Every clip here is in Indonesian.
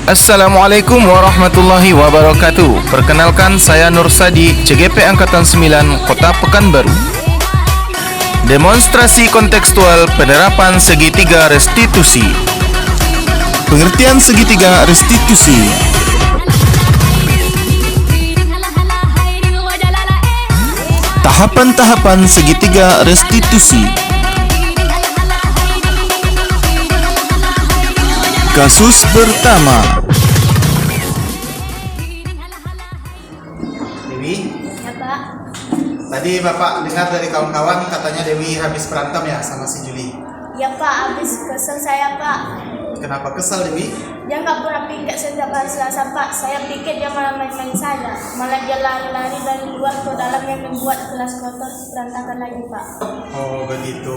Assalamualaikum warahmatullahi wabarakatuh. Perkenalkan, saya Nur Sadi, CGP Angkatan 9, Kota Pekanbaru. Demonstrasi kontekstual penerapan segitiga restitusi. Pengertian segitiga restitusi. Tahapan-tahapan segitiga restitusi. Kasus pertama. Dewi, Ya Pak, tadi Bapak dengar dari kawan-kawan katanya Dewi habis berantem ya sama si Juli. ya Pak, habis kesel saya Pak. Kenapa kesal Dewi? Dia nggak pernah piket setiap hari Selasa Pak. Saya pikir dia malah main-main saja. Malah dia lari-lari dari luar ke dalam yang membuat kelas kotor berantakan lagi Pak. Oh begitu.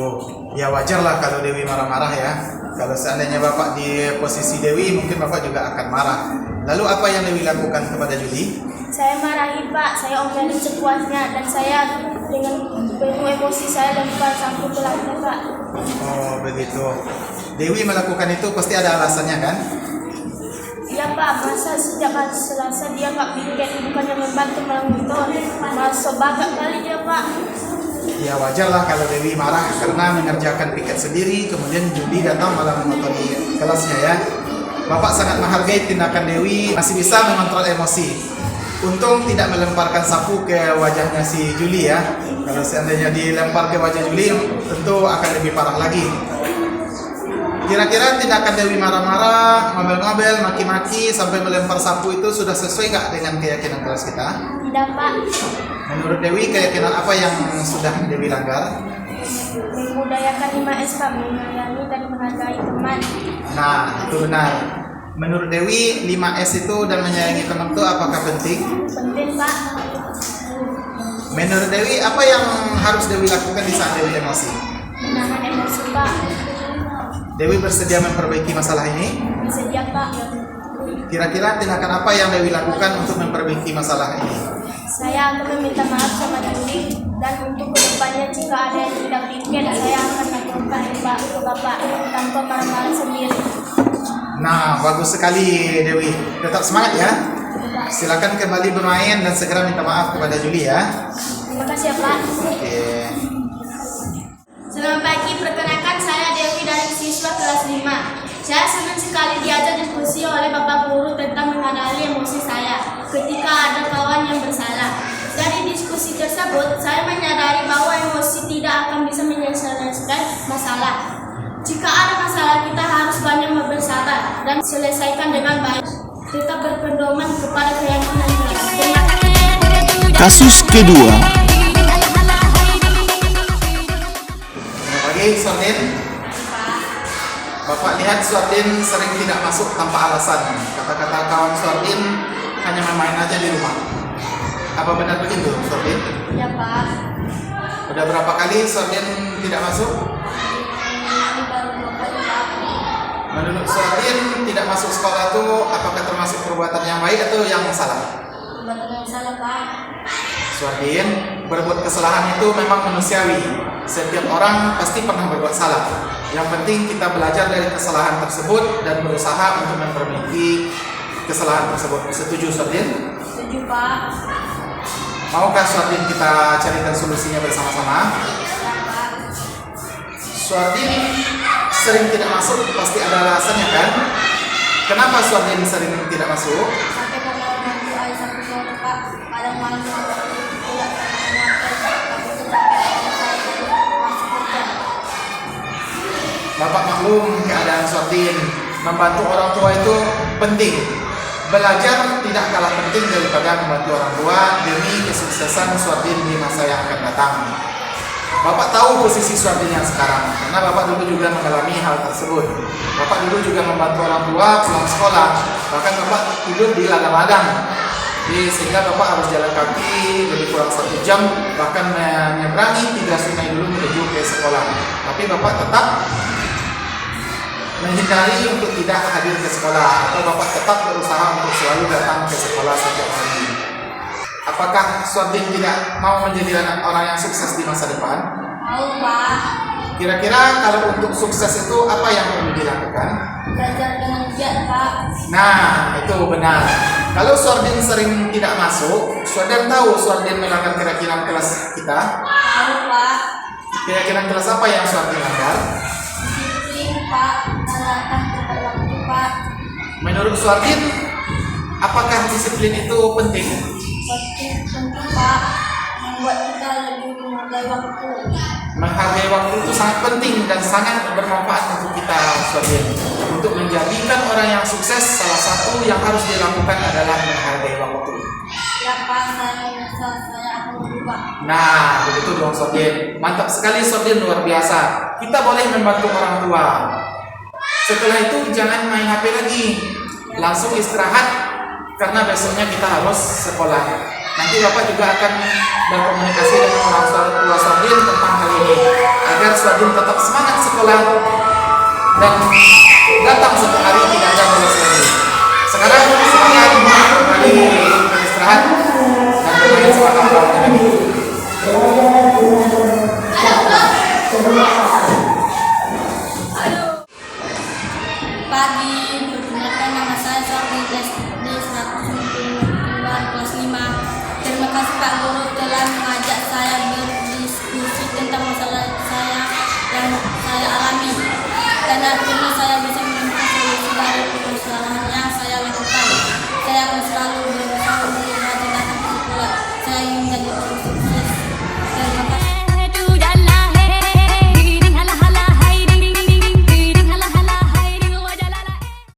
Ya wajar lah kalau Dewi marah-marah ya. Kalau seandainya Bapak di posisi Dewi, mungkin Bapak juga akan marah. Lalu apa yang Dewi lakukan kepada Juli? Saya marahi Pak, saya omelin sepuasnya dan saya dengan penuh emosi saya lempar sapu ke lantai Pak. Oh begitu. Dewi melakukan itu pasti ada alasannya kan? Ya Pak, masa setiap hari Selasa dia nggak piket, bukannya membantu malah motor. Masa bagak kali dia Pak. Ya wajar lah kalau Dewi marah karena mengerjakan piket sendiri, kemudian Juli datang malah mengotori kelasnya ya. Bapak sangat menghargai tindakan Dewi, masih bisa mengontrol emosi. Untung tidak melemparkan sapu ke wajahnya si Juli ya. Kalau seandainya dilempar ke wajah Juli, tentu akan lebih parah lagi. Kira-kira tindakan Dewi marah-marah, ngomel-ngomel, maki-maki, sampai melempar sapu itu sudah sesuai nggak dengan keyakinan kelas kita? Tidak Pak, Menurut Dewi, keyakinan apa yang sudah Dewi langgar? membudayakan 5S Pak, menyayangi dan menghargai teman. Nah, itu benar. Menurut Dewi, 5S itu dan menyayangi teman itu apakah penting? Penting Pak. Menurut Dewi, apa yang harus Dewi lakukan di saat Dewi emosi? Menahan emosi Pak. Dewi bersedia memperbaiki masalah ini? Bersedia Pak. Kira-kira tindakan apa yang Dewi lakukan untuk memperbaiki masalah ini? Saya akan meminta maaf sama Juli dan untuk kedepannya jika ada yang tidak pikir saya akan lakukan Pak ke Bapak tanpa marah-marah sendiri. Nah, bagus sekali Dewi. Tetap semangat ya. Silakan kembali bermain dan segera minta maaf kepada Juli ya. Terima kasih ya Pak. Oke. Selamat pagi, perkenalkan saya Dewi dari siswa kelas 5. Saya senang sekali diajak diskusi oleh Bapak Guru tentang mengenali emosi saya ketika ada kawan yang bersalah. Dari diskusi tersebut, saya menyadari bahwa emosi tidak akan bisa menyelesaikan masalah. Jika ada masalah, kita harus banyak bersabar dan selesaikan dengan baik. Tetap berpedoman kepada keyakinan kita. Terima kasih. Kasus kedua. Selamat pagi, Sordin. Bapak lihat Sordin sering tidak masuk tanpa alasan. Kata-kata kawan Sordin hanya main-main aja di rumah. Apa benar begitu, Sordin? Ya Pak. Udah berapa kali Sordin tidak masuk? Ini baru 2 kali Pak. Menurut Sordin, tidak masuk sekolah itu apakah termasuk perbuatan yang baik atau yang salah? Perbuatan yang salah Pak. Sordin, berbuat kesalahan itu memang manusiawi. Setiap orang pasti pernah berbuat salah. Yang penting kita belajar dari kesalahan tersebut dan berusaha untuk memperbaiki kesalahan tersebut. Setuju, Sordin? Setuju Pak. Maukah Sordin kita carikan solusinya bersama-sama? Ya Pak. Sordin sering tidak masuk pasti ada alasannya kan? Kenapa Sordin sering tidak masuk? Sampai karena orang tua ayah sampai sore Pak. Kadang malam pulang karena aku capek saya masuk kerja. Bapak maklum keadaan Sordin. Membantu orang tua itu penting. Belajar tidak kalah penting daripada membantu orang tua demi kesuksesan Sordin di masa yang akan datang. Bapak tahu posisi Sordin yang sekarang, karena Bapak dulu juga mengalami hal tersebut. Bapak dulu juga membantu orang tua pulang sekolah, bahkan Bapak tidur di ladang-ladang. Jadi sehingga Bapak harus jalan kaki lebih kurang 1 jam, bahkan menyeberangi 3 sungai dulu menuju ke sekolah. Tapi Bapak tetap menghindari untuk tidak hadir ke sekolah, atau Bapak tetap berusaha untuk selalu datang ke sekolah setiap hari. Apakah Sordin tidak mau menjadi orang yang sukses di masa depan? Mau Pak. Kira-kira kalau untuk sukses itu apa yang perlu dilakukan? Belajar dengan giat, Pak. Nah, itu benar. Kalau Sordin sering tidak masuk, Sordin tahu Sordin melanggar kira-kira kelas kita. Tahu, Pak. Kira-kira kelas apa yang Sordin langgar? Disiplin, Pak. Datang tepat waktu, Pak. Menurut Sordin, apakah disiplin itu penting? Penting, Pak. Membuat kita lebih menghargai waktu. Menghargai waktu itu sangat penting dan sangat bermanfaat untuk kita, Sordin. Untuk menjadikan orang yang sukses, salah satu yang harus dilakukan adalah menghargai waktu. Ya, Pak. Saya akan berubah. Nah, begitu dong Sordin. Mantap sekali Sordin, luar biasa. Kita boleh membantu orang tua. Setelah itu jangan main HP lagi. Langsung istirahat karena besoknya kita harus sekolah. Nanti Bapak juga akan berkomunikasi dengan orang tua Sordin tentang hal ini agar Sordin tetap semangat sekolah dan datang satu hari tidak ada bolos lagi. Sekarang semangat kembali beristirahat dan bermain sama kawan-kawan lagi. Pagi, perkenalkan nama saya Sordin SD 192 kelas 5. Terima kasih Pak Guru